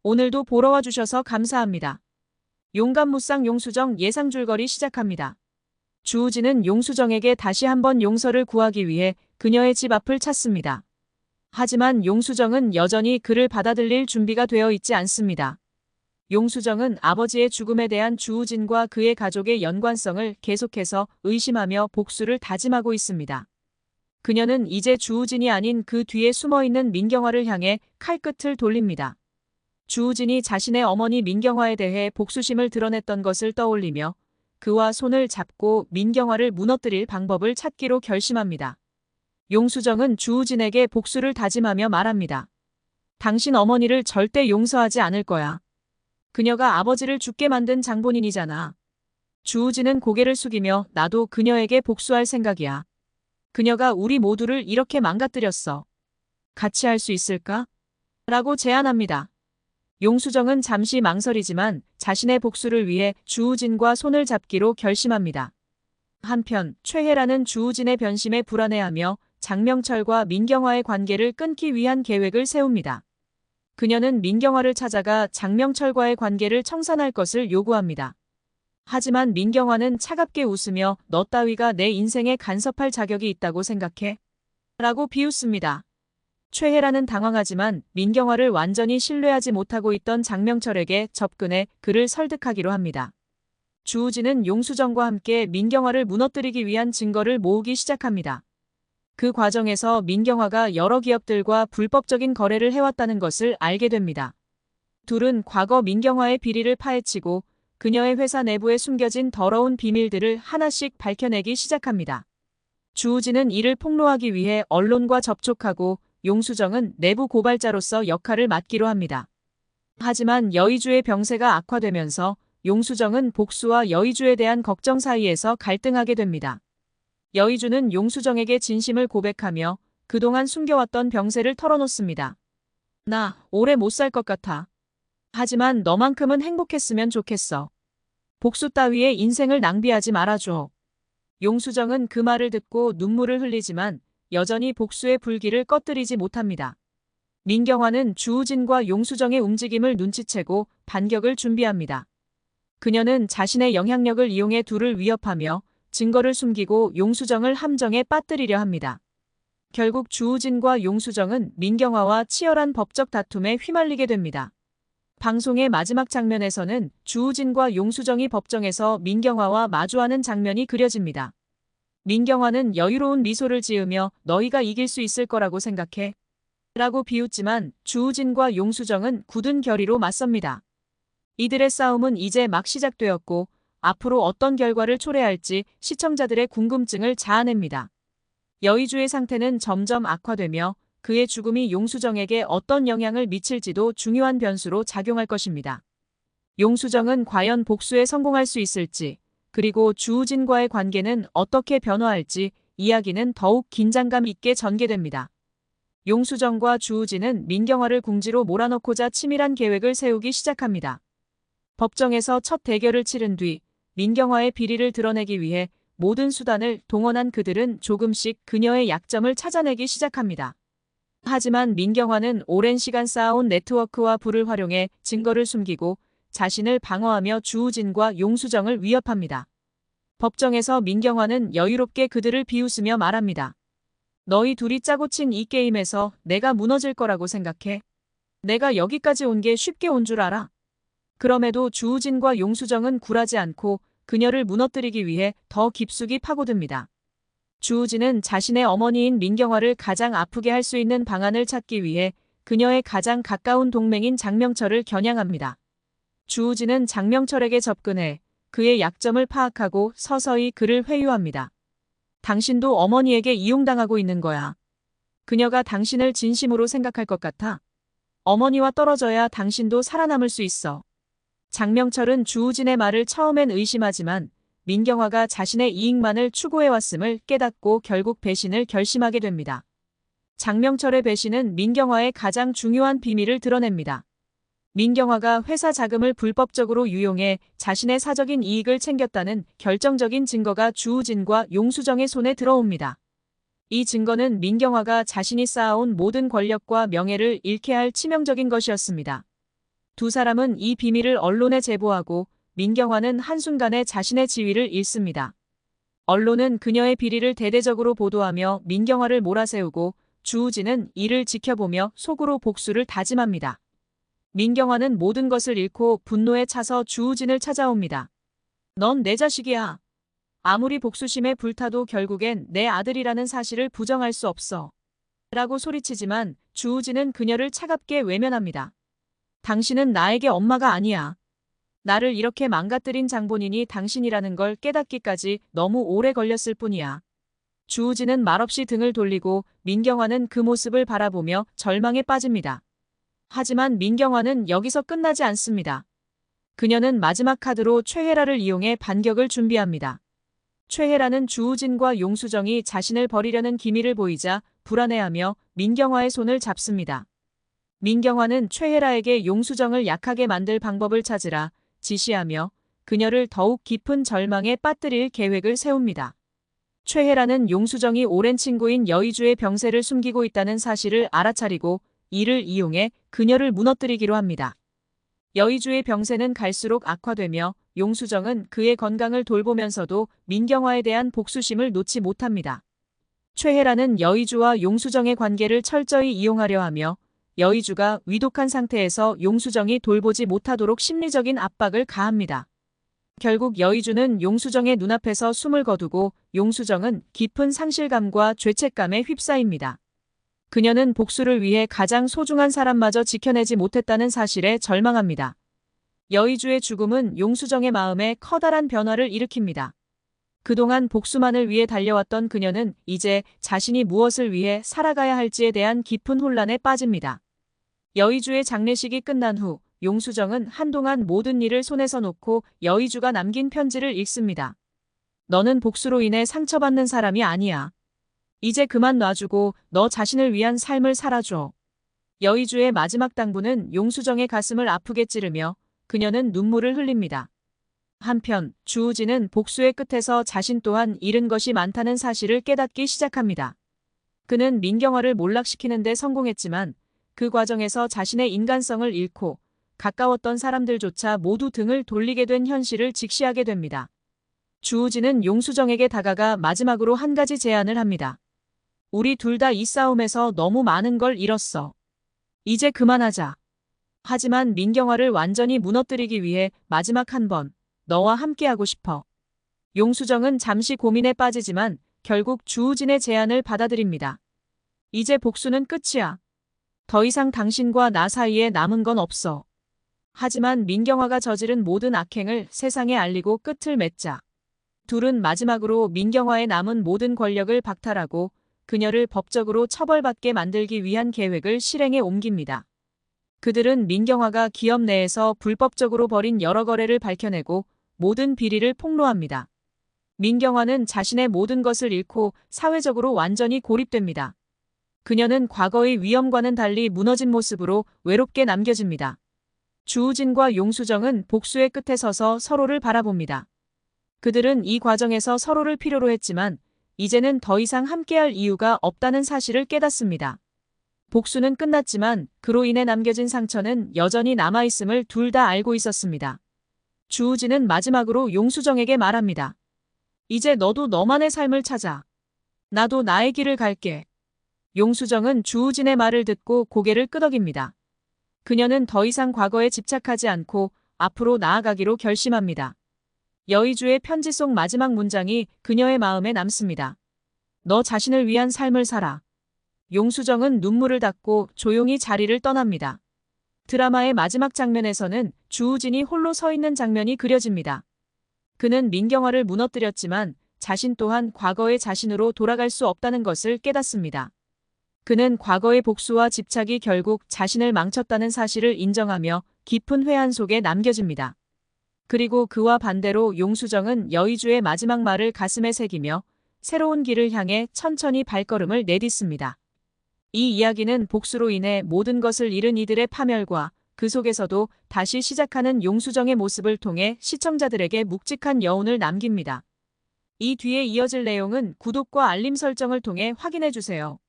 오늘도 보러 와주셔서 감사합니다. 용감무쌍 용수정 예상줄거리 시작합니다. 주우진은 용수정에게 다시 한번 용서를 구하기 위해 그녀의 집 앞을 찾습니다. 하지만 용수정은 여전히 그를 받아들일 준비가 되어 있지 않습니다. 용수정은 아버지의 죽음에 대한 주우진과 그의 가족의 연관성을 계속해서 의심하며 복수를 다짐하고 있습니다. 그녀는 이제 주우진이 아닌 그 뒤에 숨어있는 민경화를 향해 칼끝을 돌립니다. 주우진이 자신의 어머니 민경화에 대해 복수심을 드러냈던 것을 떠올리며 그와 손을 잡고 민경화를 무너뜨릴 방법을 찾기로 결심합니다. 용수정은 주우진에게 복수를 다짐하며 말합니다. 당신 어머니를 절대 용서하지 않을 거야. 그녀가 아버지를 죽게 만든 장본인이잖아. 주우진은 고개를 숙이며 나도 그녀에게 복수할 생각이야. 그녀가 우리 모두를 이렇게 망가뜨렸어. 같이 할 수 있을까? 라고 제안합니다. 용수정은 잠시 망설이지만 자신의 복수를 위해 주우진과 손을 잡기로 결심합니다. 한편 최혜라는 주우진의 변심에 불안해하며 장명철과 민경화의 관계를 끊기 위한 계획을 세웁니다. 그녀는 민경화를 찾아가 장명철과의 관계를 청산할 것을 요구합니다. 하지만 민경화는 차갑게 웃으며 너 따위가 내 인생에 간섭할 자격이 있다고 생각해? 라고 비웃습니다. 최혜라는 당황하지만 민경화를 완전히 신뢰하지 못하고 있던 장명철에게 접근해 그를 설득하기로 합니다. 주우진은 용수정과 함께 민경화를 무너뜨리기 위한 증거를 모으기 시작합니다. 그 과정에서 민경화가 여러 기업들과 불법적인 거래를 해왔다는 것을 알게 됩니다. 둘은 과거 민경화의 비리를 파헤치고 그녀의 회사 내부에 숨겨진 더러운 비밀들을 하나씩 밝혀내기 시작합니다. 주우진은 이를 폭로하기 위해 언론과 접촉하고 용수정은 내부 고발자로서 역할을 맡기로 합니다. 하지만 여의주의 병세가 악화되면서 용수정은 복수와 여의주에 대한 걱정 사이에서 갈등하게 됩니다. 여의주는 용수정에게 진심을 고백하며 그동안 숨겨왔던 병세를 털어놓습니다. 나 오래 못 살 것 같아. 하지만 너만큼은 행복했으면 좋겠어. 복수 따위의 인생을 낭비하지 말아줘. 용수정은 그 말을 듣고 눈물을 흘리지만 여전히 복수의 불길을 꺼뜨리지 못합니다. 민경화는 주우진과 용수정의 움직임을 눈치채고 반격을 준비합니다. 그녀는 자신의 영향력을 이용해 둘을 위협하며 증거를 숨기고 용수정을 함정에 빠뜨리려 합니다. 결국 주우진과 용수정은 민경화와 치열한 법적 다툼에 휘말리게 됩니다. 방송의 마지막 장면에서는 주우진과 용수정이 법정에서 민경화와 마주하는 장면이 그려집니다. 민경화는 여유로운 미소를 지으며 너희가 이길 수 있을 거라고 생각해? 라고 비웃지만 주우진과 용수정은 굳은 결의로 맞섭니다. 이들의 싸움은 이제 막 시작되었고 앞으로 어떤 결과를 초래할지 시청자들의 궁금증을 자아냅니다. 여의주의 상태는 점점 악화되며 그의 죽음이 용수정에게 어떤 영향을 미칠지도 중요한 변수로 작용할 것입니다. 용수정은 과연 복수에 성공할 수 있을지, 그리고 주우진과의 관계는 어떻게 변화할지 이야기는 더욱 긴장감 있게 전개됩니다. 용수정과 주우진은 민경화를 궁지로 몰아넣고자 치밀한 계획을 세우기 시작합니다. 법정에서 첫 대결을 치른 뒤 민경화의 비리를 드러내기 위해 모든 수단을 동원한 그들은 조금씩 그녀의 약점을 찾아내기 시작합니다. 하지만 민경화는 오랜 시간 쌓아온 네트워크와 부를 활용해 증거를 숨기고 자신을 방어하며 주우진과 용수정을 위협합니다. 법정에서 민경화는 여유롭게 그들을 비웃으며 말합니다. 너희 둘이 짜고 친 이 게임에서 내가 무너질 거라고 생각해? 내가 여기까지 온 게 쉽게 온 줄 알아? 그럼에도 주우진과 용수정은 굴하지 않고 그녀를 무너뜨리기 위해 더 깊숙이 파고듭니다. 주우진은 자신의 어머니인 민경화를 가장 아프게 할 수 있는 방안을 찾기 위해 그녀의 가장 가까운 동맹인 장명철을 겨냥합니다. 주우진은 장명철에게 접근해 그의 약점을 파악하고 서서히 그를 회유합니다. 당신도 어머니에게 이용당하고 있는 거야. 그녀가 당신을 진심으로 생각할 것 같아. 어머니와 떨어져야 당신도 살아남을 수 있어. 장명철은 주우진의 말을 처음엔 의심하지만 민경화가 자신의 이익만을 추구해왔음을 깨닫고 결국 배신을 결심하게 됩니다. 장명철의 배신은 민경화의 가장 중요한 비밀을 드러냅니다. 민경화가 회사 자금을 불법적으로 유용해 자신의 사적인 이익을 챙겼다는 결정적인 증거가 주우진과 용수정의 손에 들어옵니다. 이 증거는 민경화가 자신이 쌓아온 모든 권력과 명예를 잃게 할 치명적인 것이었습니다. 두 사람은 이 비밀을 언론에 제보하고 민경화는 한순간에 자신의 지위를 잃습니다. 언론은 그녀의 비리를 대대적으로 보도하며 민경화를 몰아세우고 주우진은 이를 지켜보며 속으로 복수를 다짐합니다. 민경화는 모든 것을 잃고 분노에 차서 주우진을 찾아옵니다. 넌 내 자식이야. 아무리 복수심에 불타도 결국엔 내 아들이라는 사실을 부정할 수 없어. 라고 소리치지만 주우진은 그녀를 차갑게 외면합니다. 당신은 나에게 엄마가 아니야. 나를 이렇게 망가뜨린 장본인이 당신이라는 걸 깨닫기까지 너무 오래 걸렸을 뿐이야. 주우진은 말없이 등을 돌리고 민경화는 그 모습을 바라보며 절망에 빠집니다. 하지만 민경화는 여기서 끝나지 않습니다. 그녀는 마지막 카드로 최혜라를 이용해 반격을 준비합니다. 최혜라는 주우진과 용수정이 자신을 버리려는 기미를 보이자 불안해하며 민경화의 손을 잡습니다. 민경화는 최혜라에게 용수정을 약하게 만들 방법을 찾으라 지시하며 그녀를 더욱 깊은 절망에 빠뜨릴 계획을 세웁니다. 최혜라는 용수정이 오랜 친구인 여의주의 병세를 숨기고 있다는 사실을 알아차리고 이를 이용해 그녀를 무너뜨리기로 합니다. 여의주의 병세는 갈수록 악화되며 용수정은 그의 건강을 돌보면서도 민경화에 대한 복수심을 놓지 못합니다. 최혜라는 여의주와 용수정의 관계를 철저히 이용하려 하며 여의주가 위독한 상태에서 용수정이 돌보지 못하도록 심리적인 압박을 가합니다. 결국 여의주는 용수정의 눈앞에서 숨을 거두고 용수정은 깊은 상실감과 죄책감에 휩싸입니다. 그녀는 복수를 위해 가장 소중한 사람마저 지켜내지 못했다는 사실에 절망합니다. 여의주의 죽음은 용수정의 마음에 커다란 변화를 일으킵니다. 그동안 복수만을 위해 달려왔던 그녀는 이제 자신이 무엇을 위해 살아가야 할지에 대한 깊은 혼란에 빠집니다. 여의주의 장례식이 끝난 후 용수정은 한동안 모든 일을 손에서 놓고 여의주가 남긴 편지를 읽습니다. 너는 복수로 인해 상처받는 사람이 아니야. 이제 그만 놔주고 너 자신을 위한 삶을 살아줘. 여의주의 마지막 당부는 용수정의 가슴을 아프게 찌르며 그녀는 눈물을 흘립니다. 한편 주우진은 복수의 끝에서 자신 또한 잃은 것이 많다는 사실을 깨닫기 시작합니다. 그는 민경화를 몰락시키는 데 성공했지만 그 과정에서 자신의 인간성을 잃고 가까웠던 사람들조차 모두 등을 돌리게 된 현실을 직시하게 됩니다. 주우진은 용수정에게 다가가 마지막으로 한 가지 제안을 합니다. 우리 둘 다 이 싸움에서 너무 많은 걸 잃었어. 이제 그만하자. 하지만 민경화를 완전히 무너뜨리기 위해 마지막 한 번 너와 함께하고 싶어. 용수정은 잠시 고민에 빠지지만 결국 주우진의 제안을 받아들입니다. 이제 복수는 끝이야. 더 이상 당신과 나 사이에 남은 건 없어. 하지만 민경화가 저지른 모든 악행을 세상에 알리고 끝을 맺자. 둘은 마지막으로 민경화의 남은 모든 권력을 박탈하고 그녀를 법적으로 처벌받게 만들기 위한 계획을 실행에 옮깁니다. 그들은 민경화가 기업 내에서 불법적으로 벌인 여러 거래를 밝혀내고 모든 비리를 폭로합니다. 민경화는 자신의 모든 것을 잃고 사회적으로 완전히 고립됩니다. 그녀는 과거의 위험과는 달리 무너진 모습으로 외롭게 남겨집니다. 주우진과 용수정은 복수의 끝에 서서 서로를 바라봅니다. 그들은 이 과정에서 서로를 필요로 했지만 이제는 더 이상 함께할 이유가 없다는 사실을 깨닫습니다. 복수는 끝났지만 그로 인해 남겨진 상처는 여전히 남아있음을 둘 다 알고 있었습니다. 주우진은 마지막으로 용수정에게 말합니다. 이제 너도 너만의 삶을 찾아. 나도 나의 길을 갈게. 용수정은 주우진의 말을 듣고 고개를 끄덕입니다. 그녀는 더 이상 과거에 집착하지 않고 앞으로 나아가기로 결심합니다. 여의주의 편지 속 마지막 문장이 그녀의 마음에 남습니다. 너 자신을 위한 삶을 살아. 용수정은 눈물을 닦고 조용히 자리를 떠납니다. 드라마의 마지막 장면에서는 주우진이 홀로 서 있는 장면이 그려집니다. 그는 민경화를 무너뜨렸지만 자신 또한 과거의 자신으로 돌아갈 수 없다는 것을 깨닫습니다. 그는 과거의 복수와 집착이 결국 자신을 망쳤다는 사실을 인정하며 깊은 회한 속에 남겨집니다. 그리고 그와 반대로 용수정은 여의주의 마지막 말을 가슴에 새기며 새로운 길을 향해 천천히 발걸음을 내딛습니다. 이 이야기는 복수로 인해 모든 것을 잃은 이들의 파멸과 그 속에서도 다시 시작하는 용수정의 모습을 통해 시청자들에게 묵직한 여운을 남깁니다. 이 뒤에 이어질 내용은 구독과 알림 설정을 통해 확인해주세요.